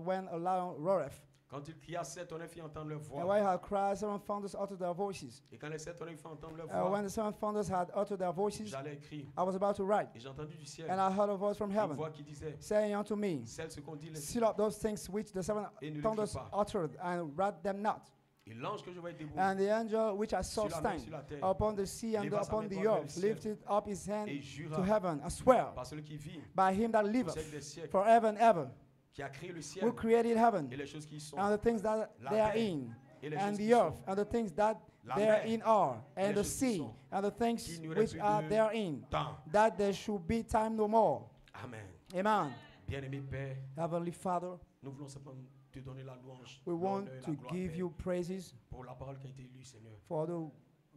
when a lion roareth. Quand il cria, sept tonnerres fit entendre leur voix. And when he had cried, 7 thunders uttered their voices. Et quand les sept tonnerres firent entendre leur voix, When the 7 thunders had uttered their voices, j'allais écrire. I was about to write. Et j'ai entendu du ciel And I heard a voice from une heaven voix qui disait, saying unto me, celle ce qu'on dit les seal up those things which the 7 Et ne thunders l'écris pas. uttered, and write them not. Et l'ange que je voyais debout, And the angel which I saw sur la mer, stand sur la terre, upon the sea and leva sa upon main the droite vers le earth ciel, lifted up his hand et jura to heaven, I swear par celui qui vit by him that au liveth siècle des siècles, forever and ever, qui a créé le ciel who created heaven et les choses qui y sont, and the things that la they are terre in, et les and choses the qui earth sont, and the things that la therein mer are, et and les the choses qui sea sont, and the things qu'il n'y aurait which plus are de therein, temps. that there should be time no more. Amen. Amen. Bien-aimé Père, Heavenly Father, nous voulons simplement te donner la louange, we want l'honneur et la to gloire, give Père, you praises pour la parole qui a été lue, Seigneur. for the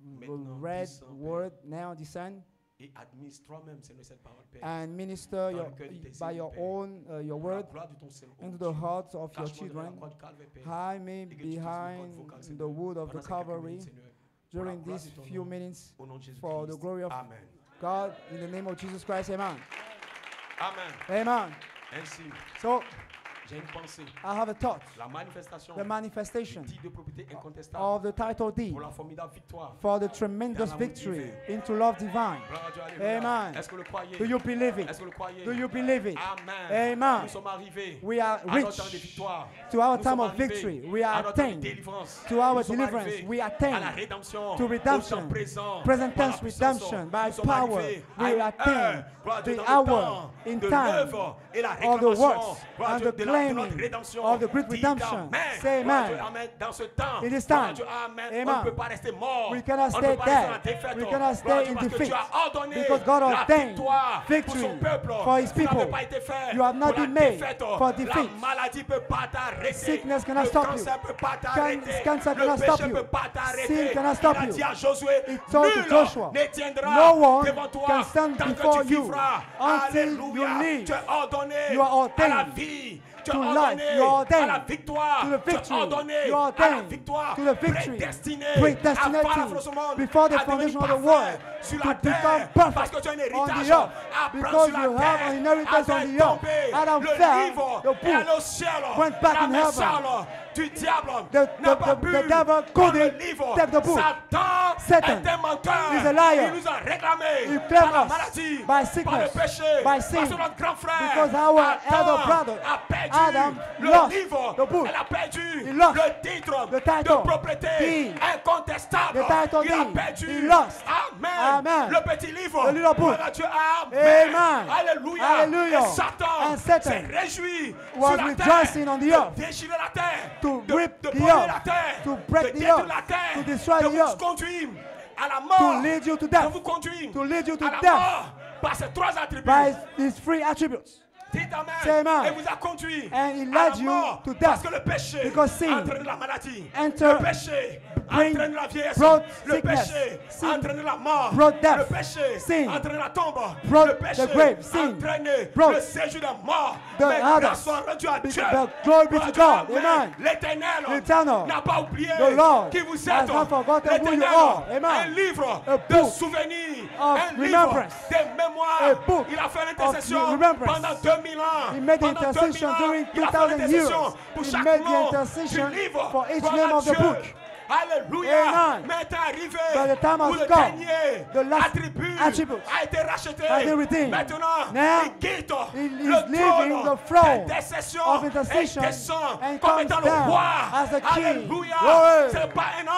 Maintenant, read descends, Père, word now descend et administre toi-même, Seigneur, cette parole, Père. and minister Dans le cœur de tes by your Père. own your Pour la word gloire de ton Saint-Nom, into Dieu. the hearts of your Cache-moi derrière la children. croix du Calvaire, Père. Hide me Et que tu utilises mon behind code vocal, the Seigneur, wood of the pendant ces quelques Calvary minutes, Seigneur. during gloire these de ton few nom. minutes Au nom de Jésus for the Christ. glory of Amen. God, in the name of Jesus Christ. Amen. Amen. Amen. Ainsi, So j'ai une pensée. I have a thought, La manifestation the manifestation du titre de propriété incontestable of the title deed pour la formidable victoire. for the tremendous victory into love divine. Gloire à Dieu, alléluia. Amen. Est-ce que vous le croyez? Do you believe it? Est-ce que vous le croyez? Do you believe it? Amen. Amen. Nous sommes arrivés We are à notre temps de reached victoire. to our Nous time sommes of arrivés victory. We à are notre temps de attained délivrance. to our Nous sommes deliverance. arrivés We à attain la rédemption. to Au redemption, temps présent. present par la tense puissance. redemption Nous by sommes power. arrivés à We une attain heure, gloire à Dieu, the dans le hour temps in de time l'œuvre et la of the réclamation, works gloire à and Dieu, the de claiming notre rédemption. of the great Dites redemption. amen. Say Gloire à amen. Dieu, amen. Dans ce temps, In this gloire à time. Dieu, amen. Amen. On ne peut pas rester mort. We cannot On ne stay peut pas rester dans la dead. défaite. We cannot Gloire à stay Dieu, in parce que defeat. tu as ordonné Because God la ordained victoire pour victory son peuple. for His Tu n'avais people. pas été fait You have not pour la been made défaite. for defeat. La maladie peut pas t'arrêter. Sickness cannot Le stop you. cancer peut pas t'arrêter. Cancer Le cannot stop péché you. peut pas t'arrêter. Sin cannot stop Il a you. dit à Josué, He told to nul Joshua, ne tiendra no one devant toi can stand tant before que tu you vivras. until you Alléluia. live. Tu es ordonné You are ordained à la vie. Tu es to ordonné life. You are ordained à la victoire. to the Tu es victory. ordonné You are à la ordained victoire. to the victory. Prédestiné Predestinated avant la fondation du monde, before the à devenir foundation of the parfait world sur to la become terre, perfect parce que tu as un on héritage the earth à prendre because sur la you have terre. an inheritance on Adam the est earth. tombé, Adam le fell, livre the est allé book au ciel. went back La in main heaven. sale du diable The n'a pas pu devil prendre couldn't le livre. take the book. Satan est un menteur. is a liar. Il nous a réclamé He par claimed la us maladie, by par le sickness, péché, by sin, parce que notre grand frère because our Adam elder brother, a perdu Adam, le lost livre. the book. Elle a perdu He lost le titre the title, de propriété deed. incontestable. The title Il a deed. perdu. He lost. Amen. Amen. Le petit livre. The little book. Voilà Dieu. Amen. Amen. Alléluia. Hallelujah. Et Satan And Satan s'est réjoui was sur la rejoicing terre on the de earth déchirer la terre, to de rip the brûler earth, la terre, to break de the détruire earth, la terre, to destroy de the vous earth, conduire à la to mort, lead you to de death, vous conduire to lead you to à la death mort par ces trois attributs. by these three attributes. Dites amen. Say amen. Et vous a conduit And he à led la you mort to death. parce que le péché Because sin entraîne la maladie. enter- Le péché bring- entraîne la vieillesse. brought Le sickness. péché Sin entraîne la mort. brought death. Le péché Sin entraîne la tombe. brought Le péché the grave. Sin entraîne brought le séjour de mort. the Mais others. grâce soit rendue à Dieu. The glory be to Gloire à God. Dieu. Amen. L'Éternel L'Éternel. n'a pas oublié The Lord qui vous has êtes. not forgotten who you L'Éternel, are. Amen. un livre A de book souvenirs. of Un livre remembrance. des mémoires. A book Il a fait of l'intercession remembrance. pendant 2000 ans. He made the Pendant 2000 intercession ans, during il a fait 2000 l'intercession years. pour He chaque made the nom intercession du livre. for each Gloire name à of the Dieu. book. Alléluia. Amen. Mais est arrivé By the time où has le come, dernier the last attribut attribute a été racheté. has been redeemed. Maintenant, Now, il quitte he is le leaving the throne d'intercession of et intercession descend and comme comes étant le down roi. as a king. Alléluia. Glory. C'est pas un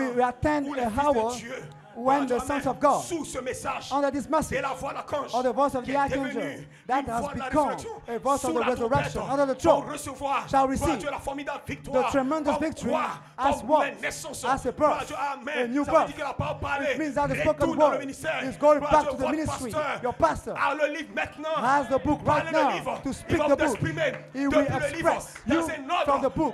we attend où les a fils hour de Dieu when the sons of God, sous ce message, under this message, et la voix de l'archange, or the voice of the archangel, that has become a voice of the resurrection, under the throne, shall receive the tremendous victory as what? As a birth, a new birth. It means that the spoken word is going back to the ministry. Your pastor has the book right now to speak the book. He will express you from the book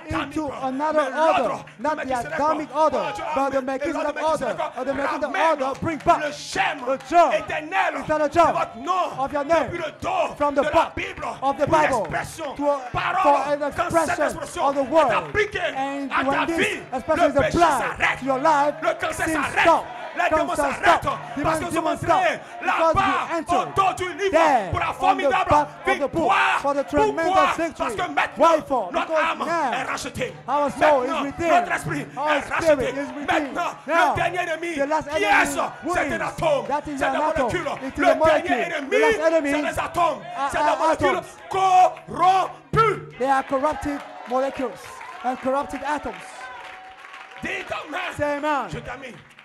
into another order, not the Adamic order, but the Melchizedek order. Or the Melchizedek order bring back the germ, eternal germ of your name from the book of the Bible for an expression of the word. And when this expression is applied to your life, sin stop. Demons stop. Demons stop. Because you entered there on the back of the book for the tremendous victory. Why for? Because now our soul is redeemed. Our spirit is redeemed. Now, the last enemy wins. That is an atom. It is a molecule. The last enemy are atoms. They are corrupted molecules and corrupted atoms. Say amen.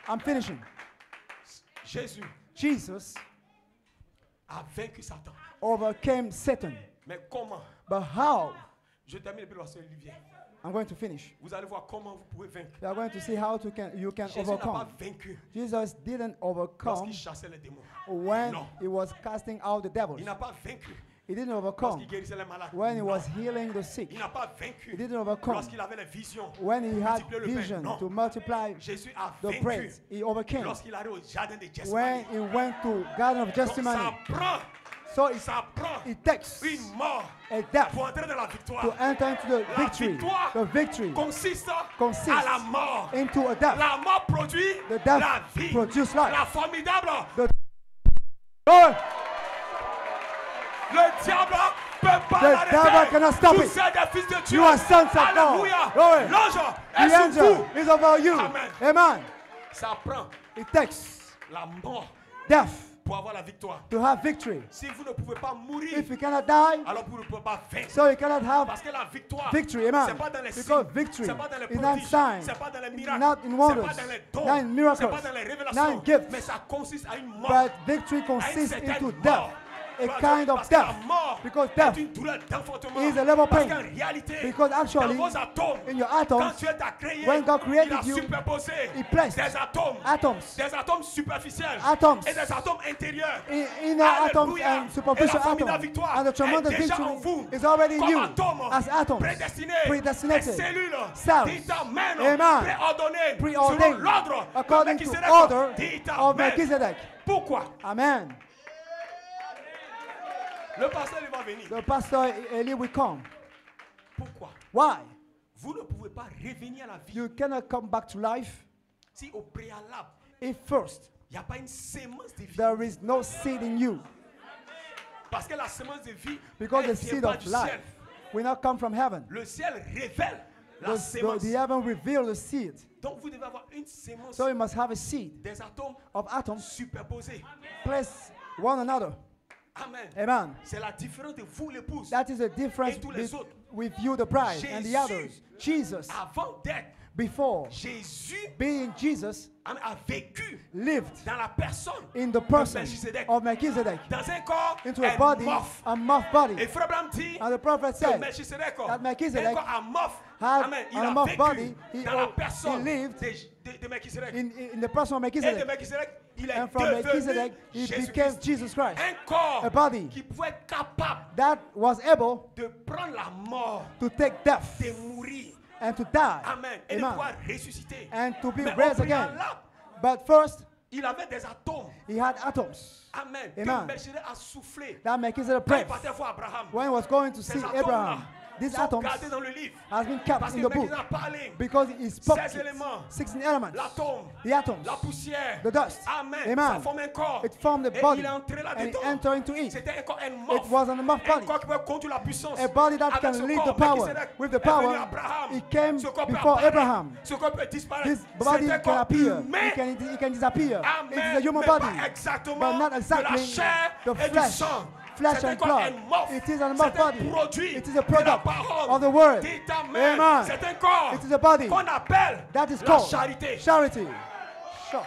I'm finishing. Jesus a vaincu Satan. Overcame Satan. Mais comment? But how? Je termine le pasteur Olivier. I'm going to finish. Vous allez voir comment vous pouvez vaincre. You are going to see how you can Jésus overcome. n'a pas vaincu. Jesus didn't overcome chassait les démons. When he was casting out the devils. Il n'a pas vaincu. He didn't overcome when he was healing the sick. He didn't overcome when he had vision to multiply the bread. He overcame when he went to Garden of Gethsemane. So it takes a death to enter into the victory. The victory consists into a death. The death produces life. Le diable peut pas the devil cannot stop it. You are sons of God. L'ange est sur vous. Is over you. Amen. Amen. Ça prend it takes la mort death pour avoir la victoire. To have victory. Si vous ne pouvez pas mourir, if you cannot die, alors vous ne pouvez pas vaincre. So you cannot have parce que la victoire, victory. Amen. C'est pas dans les Because signes, victory c'est pas dans les is not signs, c'est pas dans les miracles, not in wonders, c'est pas dans les dons, not in miracles, c'est pas dans les révélations, not in gifts, mais ça consiste à une mort. But victory consists into death. A kind of death, because death is a level pain. Because actually, in your atoms, when God created you, He placed atoms, atoms, inner atoms and superficial atoms, and the tremendous victory is already in you as atoms, predestinated, cells, amen, preordained according to order of Melchizedek. Amen. Le pasteur il va venir. The pastor Eli will come. Pourquoi? Why? Vous ne pouvez pas revenir à la vie. You cannot come back to life. Si au préalable, if first, il n'y a pas une sémence de vie. There is no seed in you. Parce que la sémence de vie, because the seed of life will not come from heaven. Le ciel révèle la sémence. The heaven reveals the seed. Donc vous devez avoir une sémence. So you must have a seed. Des atomes of atoms superposés. Place one another. Amen. Amen. C'est la différence de vous l'épouse. That is the difference with you the bride Jésus, and the others. Jesus, avant d'être before Jésus, being Jesus, a vécu lived dans la personne in the person of Melchizedek, dans un corps into a body, a moth body. Et Frère Branham dit, and the prophet said that Melchizedek had a moth body. He lived in the person of Melchizedek. And from Melchizedek, he became Jesus Christ. A body that was able to take death and to die. Amen. And to be raised again. But first, he had atoms. Amen. Amen. That Melchizedek prayed when he was going to see Abraham. These atoms has been kept in the book because he spoke 16 elements, the atoms, the dust. Amen. It formed a body and it entered into it. It was an enough body, a body that can lead the power. With the power, it came before Abraham. This body can appear, it can disappear. It is a human body, but not exactly the flesh and blood. It is an enough body. It is a product of the word. Amen. It is a body that is called charity. Sure.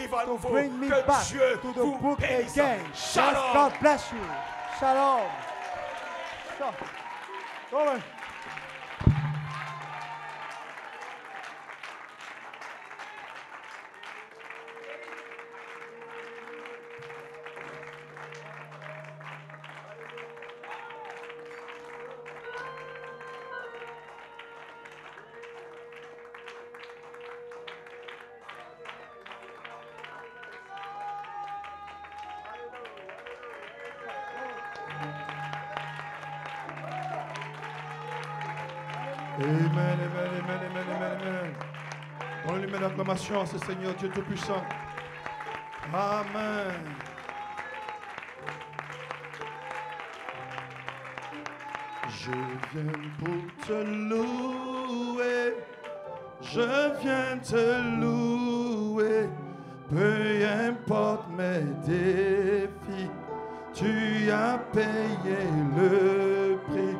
livre à to nouveau. bring me Que back Dieu to the vous book bénisse. again. Yes, Shalom. God bless you. Shalom. Glory. Amen, amen, amen, amen, amen, amen. On lui met l'acclamation à ce Seigneur Dieu Tout-Puissant. Amen. Je viens pour te louer, je viens te louer, peu importe mes défis, tu as payé le prix.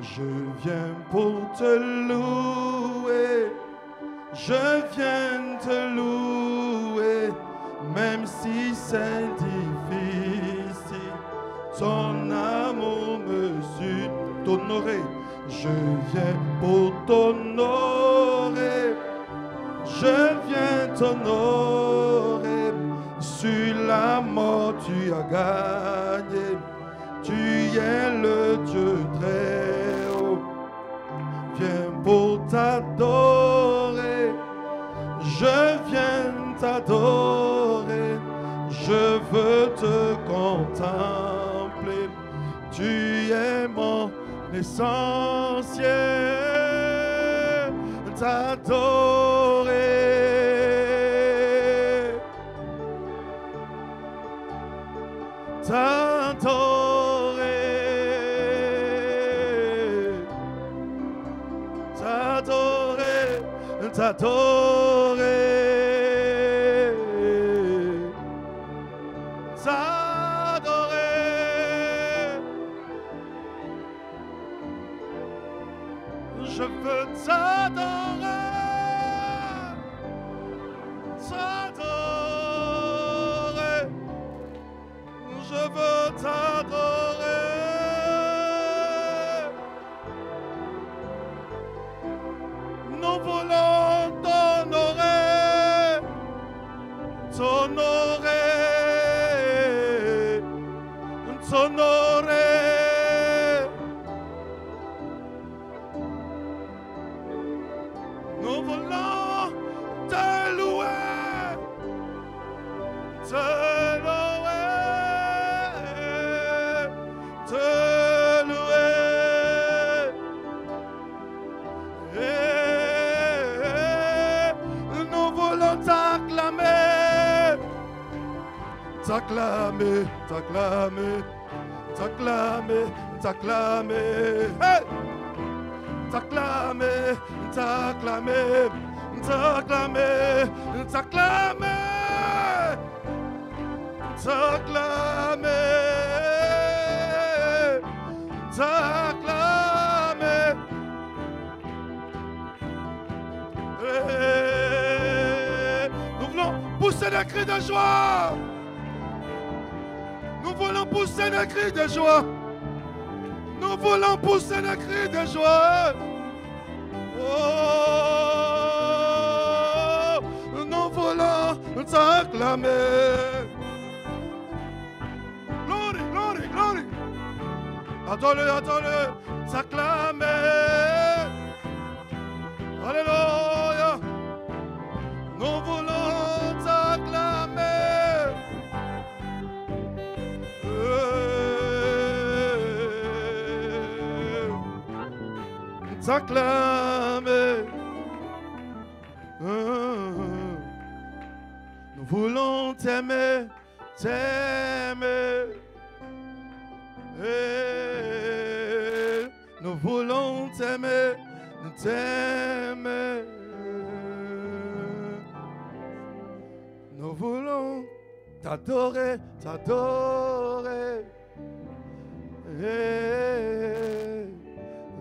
Je viens pour te louer, je viens te louer, même si c'est difficile, ton amour me suit. T'honorer, je viens pour t'honorer, je viens t'honorer, sur la mort tu as gagné, tu es le Dieu très haut. Viens pour t'adorer, je viens t'adorer, je veux te contempler, tu es mon essentiel, t'adorer, t'adorer, t'adorer, t'adorer, t'adorer. Je veux t'adorer, t'adorer, je veux t'adorer. Nous voulons t'honorer, t'honorer, t'honorer. Nous voulons te louer, te louer, te louer. Et nous voulons t'acclamer, t'acclamer, t'acclamer, t'acclamer, t'acclamer. Hey! T'acclamer, t'acclamer, t'acclamer, t'acclamer, t'acclamer, t'acclamer. Nous voulons pousser des cris de joie. Nous voulons pousser des cris de joie. Nous voulons pousser des cris de joie. Oh, nous voulons t'acclamer. Glory, glory, glory. Adore, adore, t'acclamer. Alléluia. Nous voulons t'acclamer. T'acclamer. Nous voulons t'aimer, t'aimer. Nous voulons t'aimer, t'aimer. Nous voulons t'adorer, t'adorer.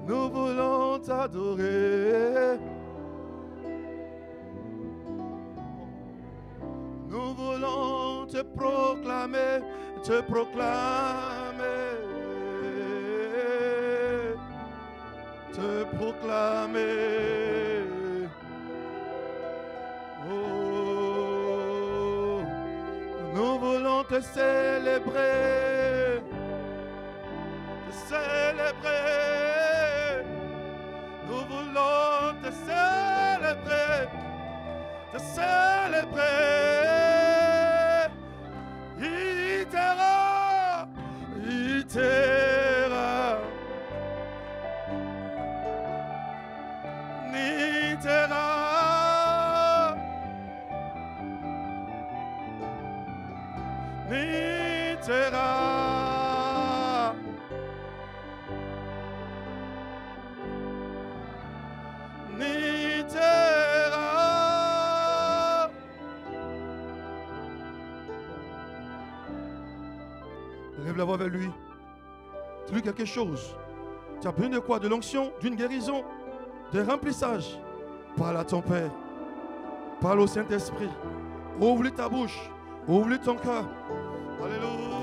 Nous voulons t'adorer. Nous voulons te proclamer, te proclamer. proclamer. Oh, nous voulons te célébrer, te célébrer. Nous voulons te célébrer, te célébrer. Itera, itera. Nitera, Nitera, Nitera. Lève la voix vers lui. Dis-lui quelque chose. Tu as besoin de quoi? De l'onction, d'une guérison, de remplissage. Parle à ton Père. Parle au Saint-Esprit. Ouvre ta bouche. Ouvre ton cœur. Alléluia.